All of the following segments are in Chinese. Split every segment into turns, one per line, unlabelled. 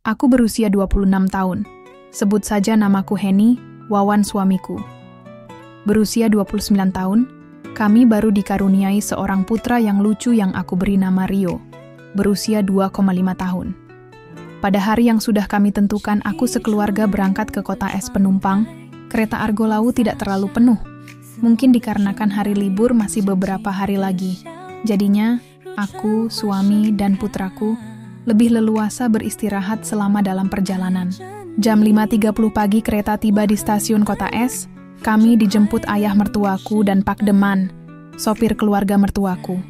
Aku berusia 26 tahun. Sebut saja namaku Henny, Wawan suamiku. Berusia 29 tahun, kami baru dikaruniai seorang putra yang lucu yang aku beri nama Rio, berusia 2,5 tahun. Pada hari yang sudah kami tentukan, aku sekeluarga berangkat ke kota es penumpang. Kereta Argo Lawu tidak terlalu penuh. Mungkin dikarenakan hari libur masih beberapa hari lagi. Jadinya, aku, suami, dan putraku lebih leluasa beristirahat selama dalam perjalanan. Jam 5.30 pagi kereta tiba di stasiun Kota Es. Kami dijemput ayah mertuaku dan Pak Deman, sopir keluarga mertuaku.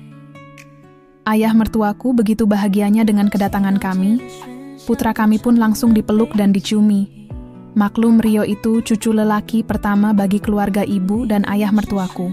Ayah mertuaku begitu bahagianya dengan kedatangan kami. Putra kami pun langsung dipeluk dan diciumi. Maklum Rio itu cucu lelaki pertama bagi keluarga ibu dan ayah mertuaku.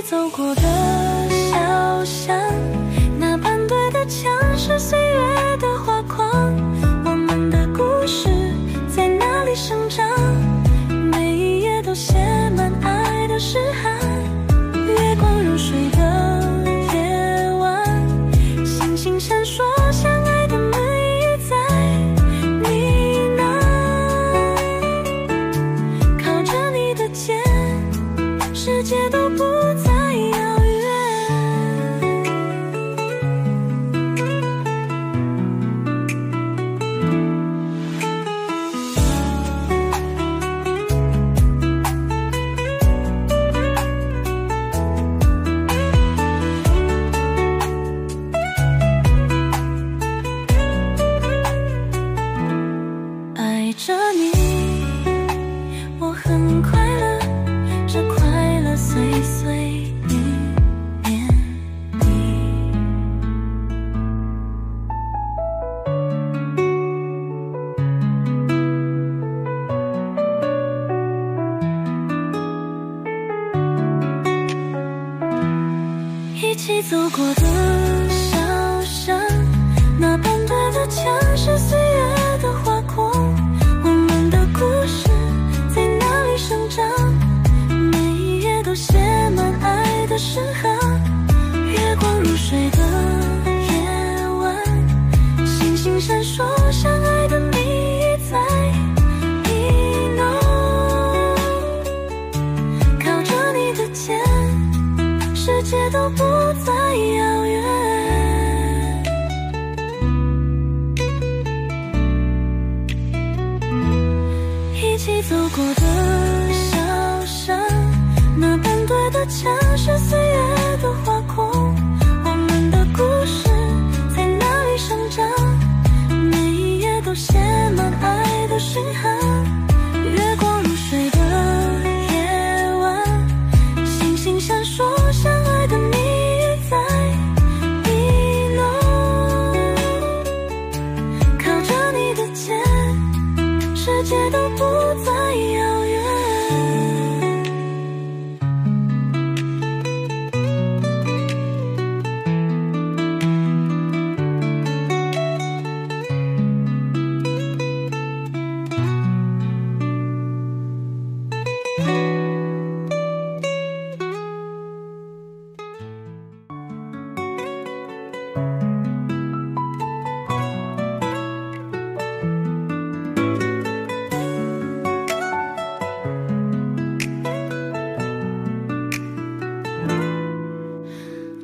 走过的小巷，那盘对的墙是岁月的画框，我们的故事在哪里生长？每一页都写满爱的诗涵，月光如水的夜晚，星星闪烁，相爱的门一再呢喃，靠着你的肩，世界都不再着你，我很快乐，这快乐岁岁年年的。一起走过的小巷，那盘对的墙是岁月的画框。故事在哪里生长？每一页都写满爱的诗涵。月光如水的夜晚，星星闪烁，相爱的谜一再呢喃。靠着你的肩，世界都不再遥远。一起走过的小巷，那盘对的墙是岁月的画框，我们的故事在哪里生长？每一页都写满爱的诗涵。月光如水的夜晚，星星闪烁，相爱的谜一再呢喃。靠着你的肩，世界都不再遥远。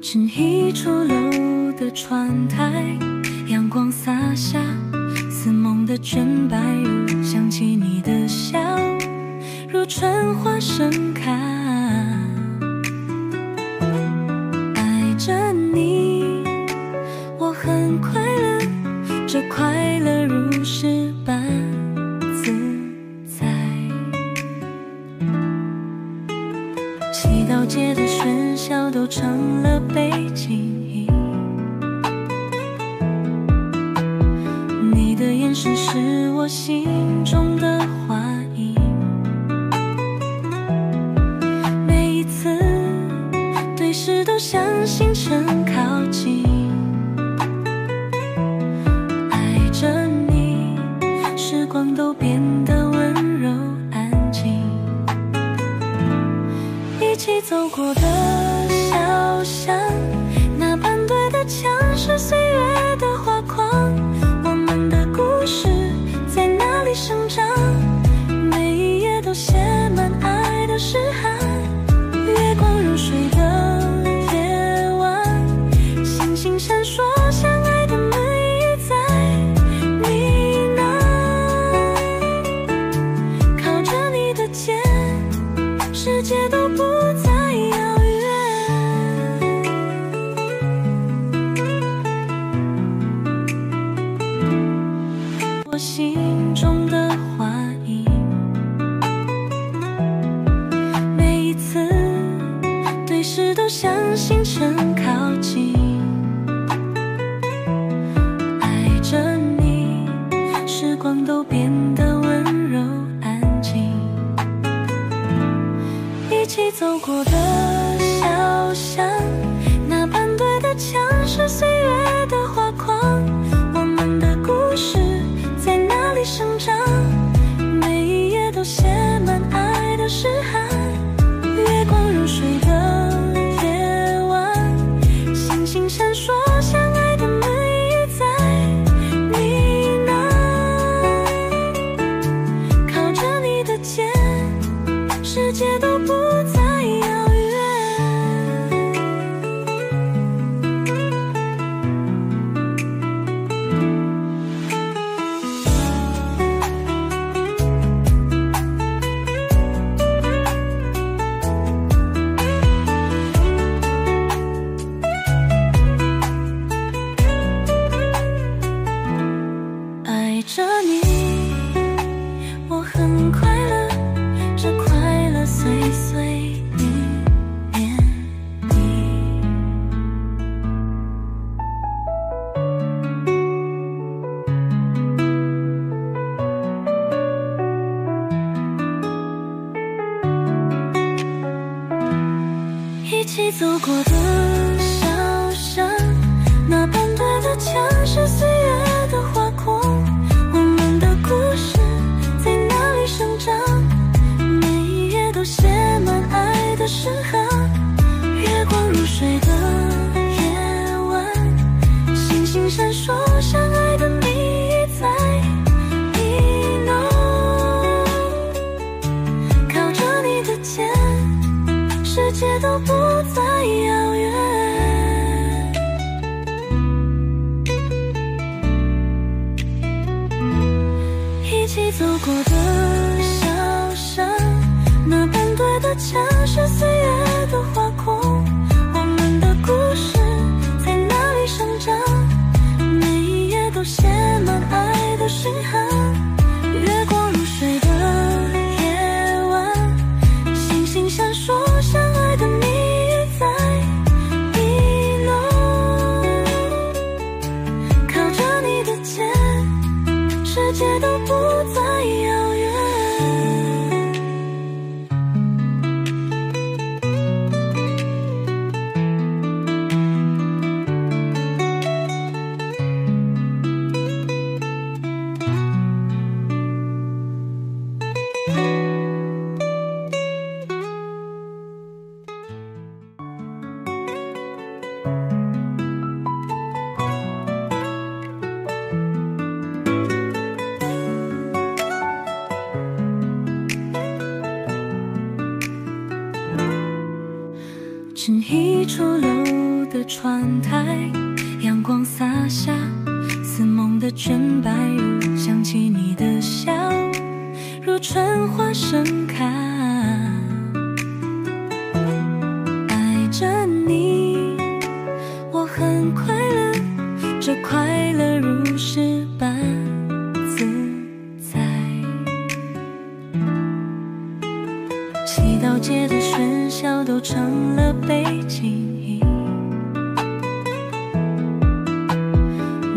是一出楼的窗台，阳光洒下，似梦的全白如想起你的笑，如春花盛开。爱着你，我很快乐，这快乐如诗般自在。祈祷街的喧嚣都成了背景音，你的眼神是我心中的花影。每一次对视都相信星辰靠近。爱着你，时光都变得温柔安静。一起走过的小巷，那盘对的墙是岁月的画框。我们的故事在哪里生长？每一页都写满爱的诗行。月光如水的夜晚，星星闪烁，相爱的门一再呢喃。靠着你的肩，世界都不再遥远。我心中的花影，每一次对视都像星辰靠近。爱着你，时光都变得温柔安静。一起走过的小巷，那盘对的墙是岁月的画框。我们的故事在哪里生长？每一页都写满爱的诗行。月光如水的夜晚，星星闪烁，相爱的门一再呢喃。靠着你的肩，世界都不再遥远。爱着你，我很快乐，这快乐岁岁年年里。一起走过的小巷，那盘对的墙是岁月的画框。我们的故事在哪里生长？每一页都写满爱的诗行。月光如水的夜晚，星星闪烁，相爱的谜一再呢喃。靠着你的肩，世界都不再遥远。一起走过的小巷，那盘对的墙是岁月的画框。我们的故事在哪里生长？每一页都写满爱的诗行。月光如水的夜晚，星星闪烁，相爱的谜一再呢喃。靠着你的肩，世界都不再遥远。是一处楼的窗台，阳光洒下，似梦的卷白如想起你的笑，如春花盛开。爱着你，我很快乐，这快乐如诗般自在。祈祷街的喧嚣都成了背景音，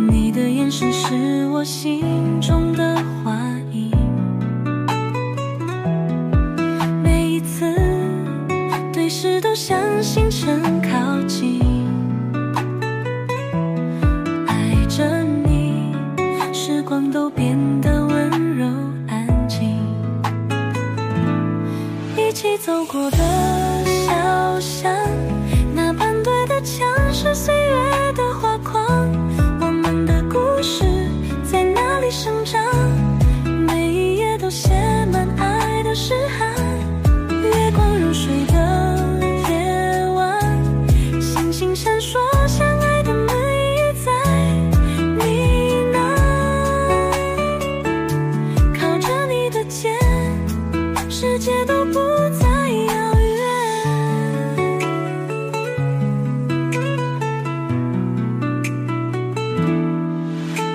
你的眼神是我心中的花影。每一次对视都像星辰靠近，走过的小巷，那般对的墙是岁月的画框，我们的故事在哪里生长？每一页都写满爱的诗行，月光如水的夜晚，星星闪烁，相爱的门也在呢喃。靠着你的肩，世界都不再遥远。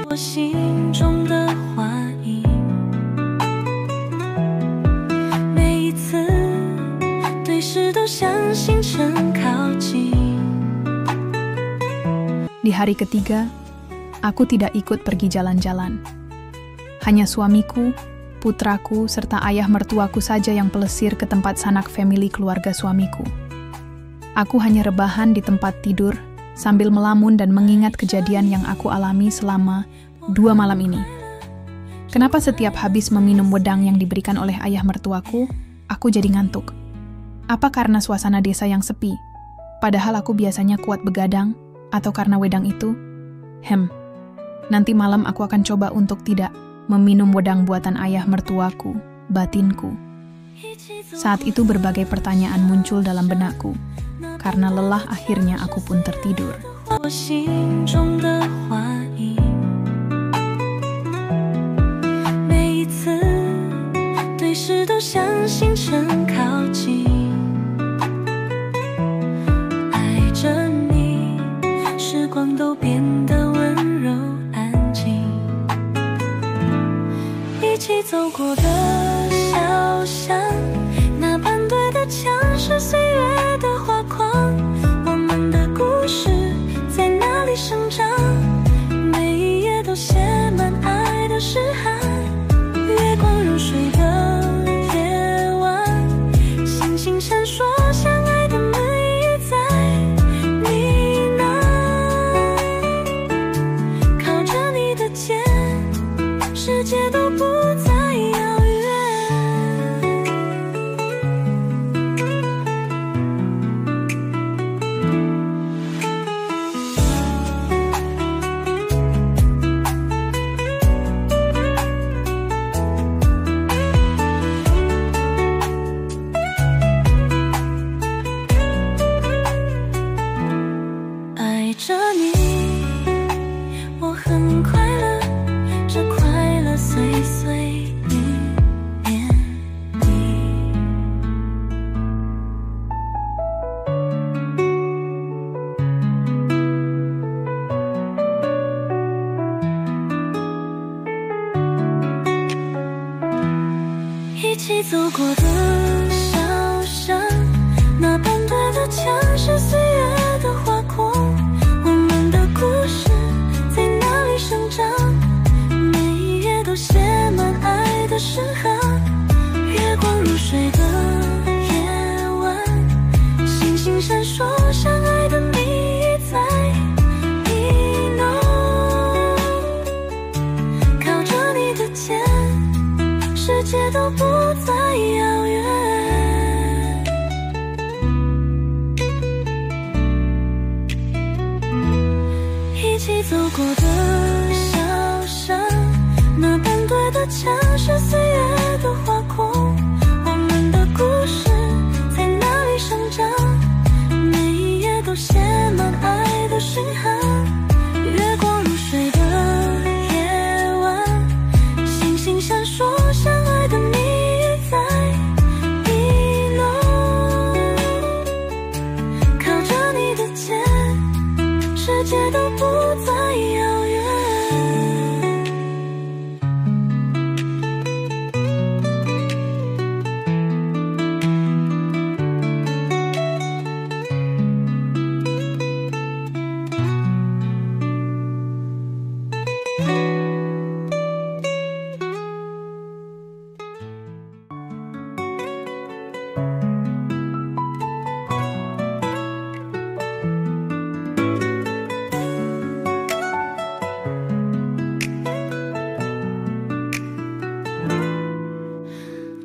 我心中的花影，每一次对视都像星辰靠近。
Di hari ketiga, aku tidak ikut pergi jalan-jalan. Hanya suamiku, putraku, serta ayah mertuaku saja yang pelesir ke tempat sanak famili keluarga suamiku. Aku hanya rebahan di tempat tidur sambil melamun dan mengingat kejadian yang aku alami selama 2 malam ini. Kenapa setiap habis meminum wedang yang diberikan oleh ayah mertuaku, aku jadi ngantuk? Apa karena suasana desa yang sepi? Padahal aku biasanya kuat begadang, atau karena wedang itu? Nanti malam aku akan coba untuk tidak meminum wedang buatan ayah mertuaku, batinku. Saat itu berbagai pertanyaan muncul dalam benakku. Karena lelah akhirnya aku pun tertidur.
我心中的花影，每一次对视都像星辰靠近。爱着你，时光都变得温柔安静。一起走过的小巷，那般对的墙是岁月的画框，我们的故事在哪里生长？每一页都写满爱的诗行，月光如水的夜晚，星星闪烁，相爱的门也在呢喃。靠着你的肩，世界都不再遥远。爱着你，我很快乐，这快乐岁岁年年一起走过的小巷，那般对的墙是岁月的画框，我们的故事在哪里生长？每一页都写满爱的诗行，月光如水的夜晚，星星闪烁，相爱的谜也在呢喃。靠着你的肩，世界都不再遥远。一起走过的小巷，那般对的墙是岁月的画框，我们的故事在哪里生长？每一页都写满爱的诗行，月光如水的夜晚，星星闪烁，相爱的谜也在呢喃。靠着你的肩，世界都不再遥远。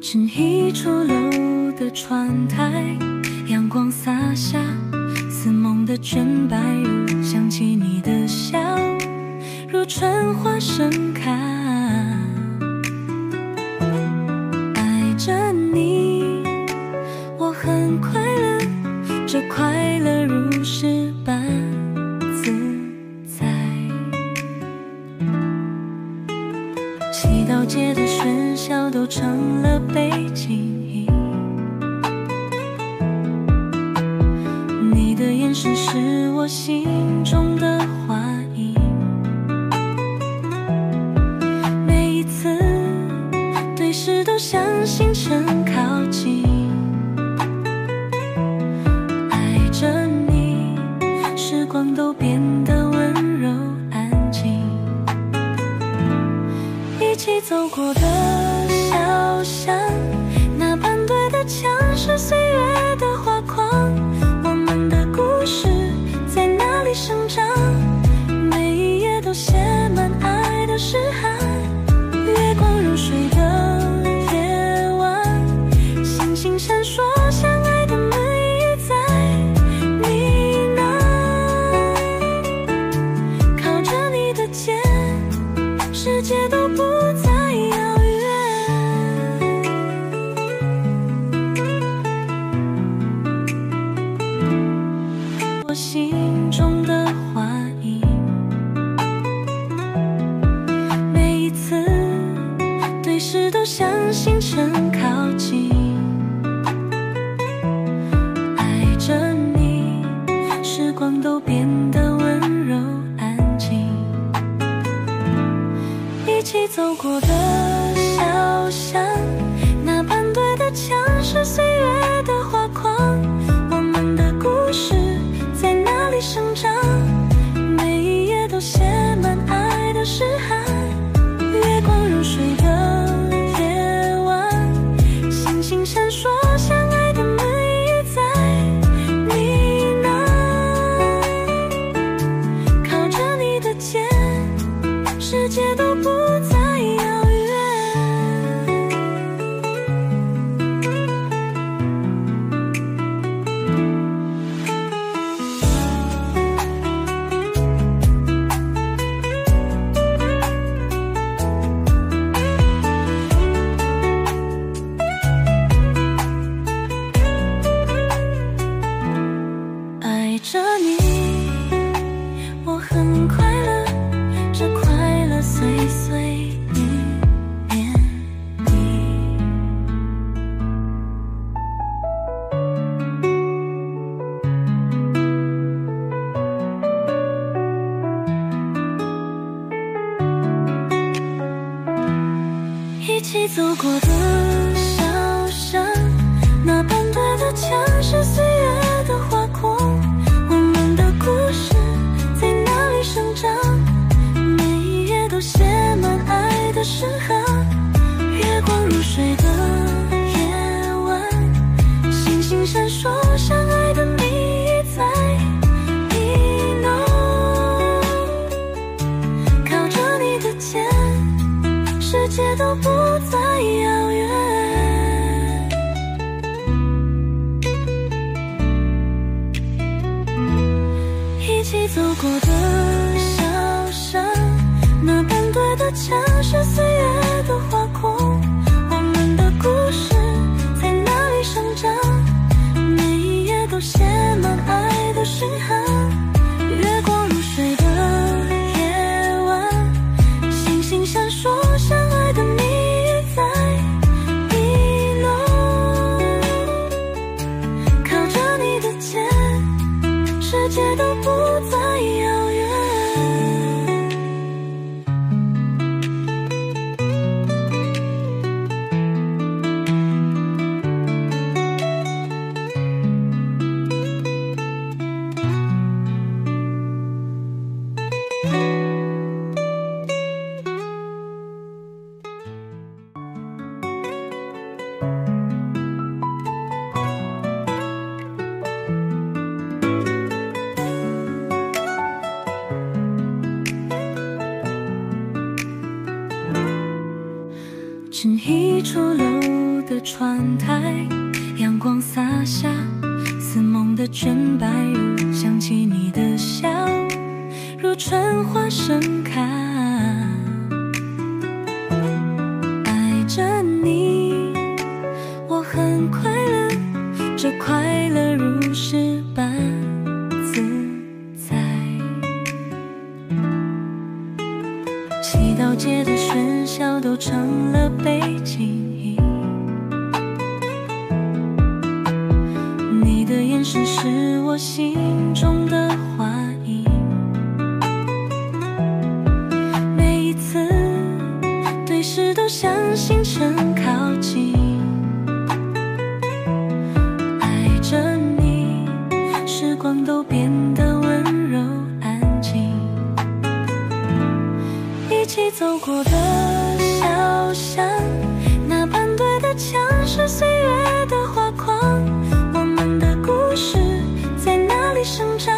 只一出楼的的窗台，阳光洒下似梦的卷白如想起你的笑，如春花盛开。爱着你，我很快乐，这快乐如诗般自在。祈祷街的喧嚣都成了背景音，你的眼神是我心中的话音。每一次对视都像星辰靠近，爱着你，时光都变得温柔安静。一起走过的小巷，那半对的墙是岁月的画框，我们的故事在哪里生长？每一页都写满爱的诗行。月光如水的夜晚，星星闪烁，相爱的门一再呢喃。靠着你的肩，世界都不再遥远。我心中的话音，每一次对视都像星辰靠近。爱着你，时光都变得温柔安静。一起走过的小巷，那半对的墙是岁月的画框，我们的故事在哪里生长？每一页都写满爱的诗行。月光如水的夜晚，星星闪烁，相爱的门一再呢喃。靠着你的肩，世界都不再遥远。爱着你，我很快乐，这快乐岁岁年年一起走过的小巷，那半对的墙是岁月的画框，我们的故事在哪里生长？每一页都写满爱的诗行。月光如水的夜晚，星星闪烁，相爱的谜一再呢喃。靠着你的肩，世界都不再遥远。一起走过的小巷，那半对的墙是岁月的画框，我们的故事在哪里生长？每一页都写满爱的诗行。月光如水的夜晚，星星闪烁，相爱的谜一再呢喃。靠着你的肩，世界都不再遥远。是一出楼的窗台，阳光洒下，似梦的卷白如想起你的笑，如春花盛开。爱着你，我很快乐，这快乐如诗般自在。祈祷街的喧嚣都成了背景音，你的眼神是我心中的花影。每一次对视都像星辰靠近，爱着你，时光都变得温柔安静。一起走过的小巷，那半对的墙是岁月的画框，我们的故事在哪里生长？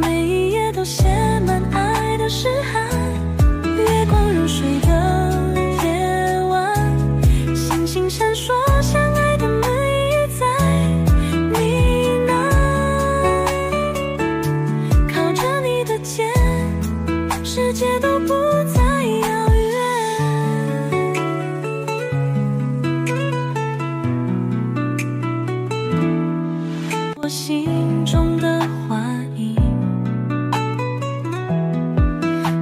每一页都写满爱的诗行。月光如水的夜晚，星星闪烁，相爱的门已在呢喃。靠着你的肩，世界都不再遥远。我心中的花影，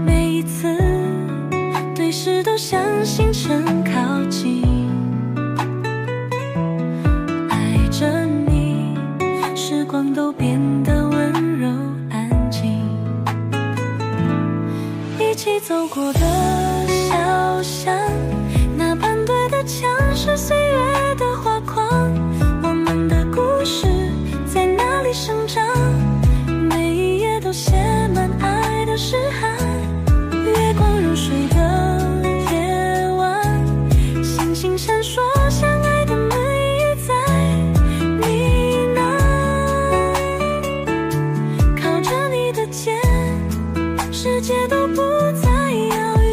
每一次对视都像星辰靠近。爱着你，时光都变得温柔安静。一起走过的小巷，那半对的墙是岁月的画框，我们的故事在哪里生长？每一页都写满爱的诗行。月光如水的夜晚，星星闪烁，相爱的门已在呢喃。靠着你的肩，世界都不再遥远。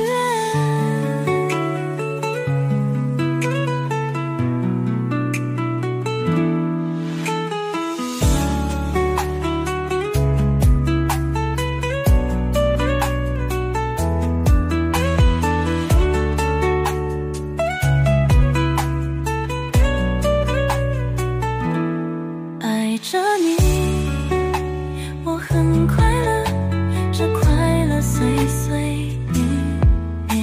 爱着你，我很快乐，这快乐岁岁年年。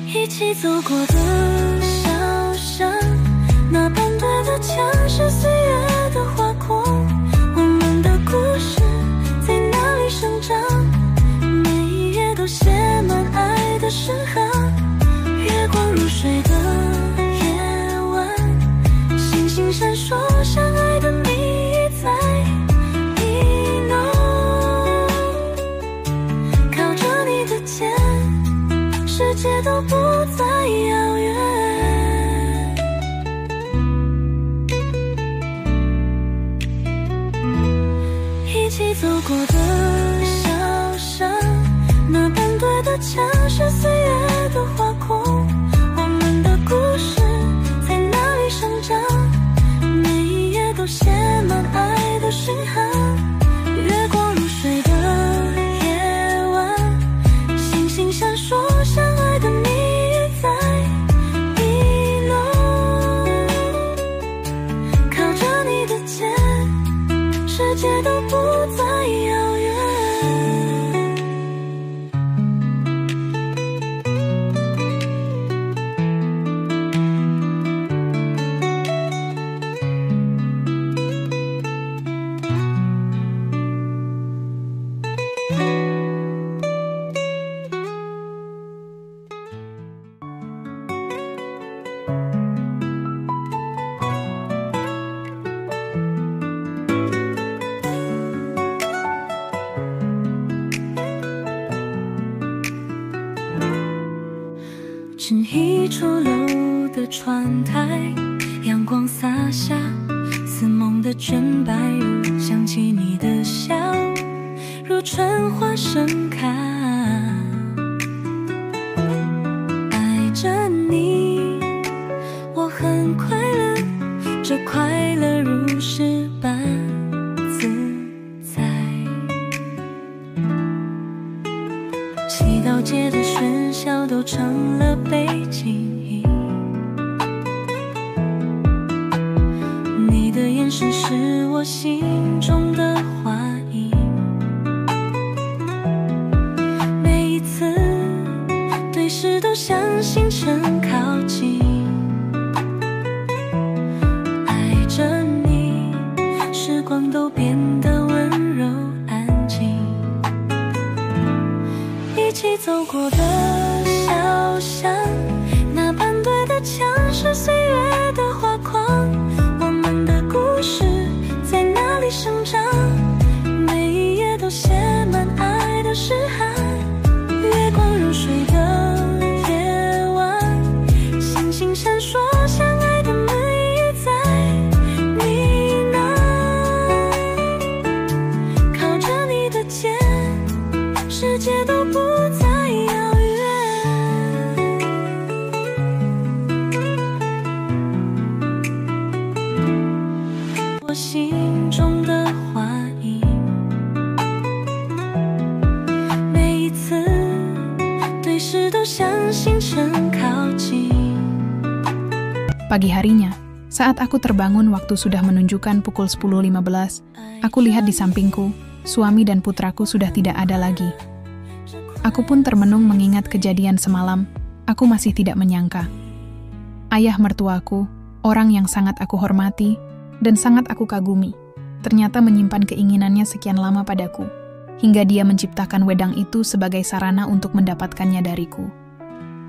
一起走过的小巷，那半对的墙是岁月的画框，我们的故事在哪里生长？每一页都写满爱的诗行。月光如水的夜晚，星星闪烁，相爱的你已在呢喃。靠着你的肩，世界都不再遥远。一起走过的小巷，那半对的墙是岁月的画框，我们的故事在哪里生长？每一页都写满爱的诗行。月光如水的夜晚，星星闪烁，相爱的你已在呢喃。靠着你的肩，世界都不再遥远。是一出楼的窗台，阳光洒下，似梦的的卷白如想起你的笑，如春花盛开。爱着你，我很快乐，这快乐如诗般自在。祈祷界的喧嚣都成了背景音，你的眼神是我心中的花影。每一次对视都像星辰靠近，爱着你，时光都变得温柔安静。一起走过的小巷，那盘对的墙是岁月的画框，我们的故事在哪里生长？每一页都写满爱的诗行。月光如水的夜晚，星星闪烁，相爱的门一再呢喃。靠着你的肩，世界都不再遥远。我心中的花影，每一次对视都像星辰靠近。
Pagi harinya, saat aku terbangun waktu sudah menunjukkan pukul 10.15, aku lihat di sampingku, suami dan putraku sudah tidak ada lagi. Aku pun termenung mengingat kejadian semalam, aku masih tidak menyangka. Ayah mertuaku, orang yang sangat aku hormati dan sangat aku kagumi, ternyata menyimpan keinginannya sekian lama padaku, hingga dia menciptakan wedang itu sebagai sarana untuk mendapatkannya dariku.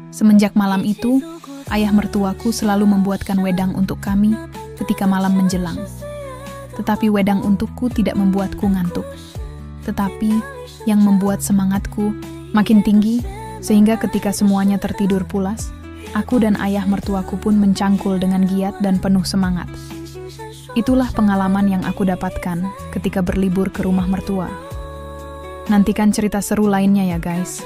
Semenjak malam itu, ayah mertuaku selalu membuatkan wedang untuk kami ketika malam menjelang. Tetapi wedang untukku tidak membuatku ngantuk. Tetapi yang membuat semangatku makin tinggi, sehingga ketika semuanya tertidur pulas, aku dan ayah mertuaku pun mencangkul dengan giat dan penuh semangat. Itulah pengalaman yang aku dapatkan ketika berlibur ke rumah mertua. Nantikan cerita seru lainnya ya guys.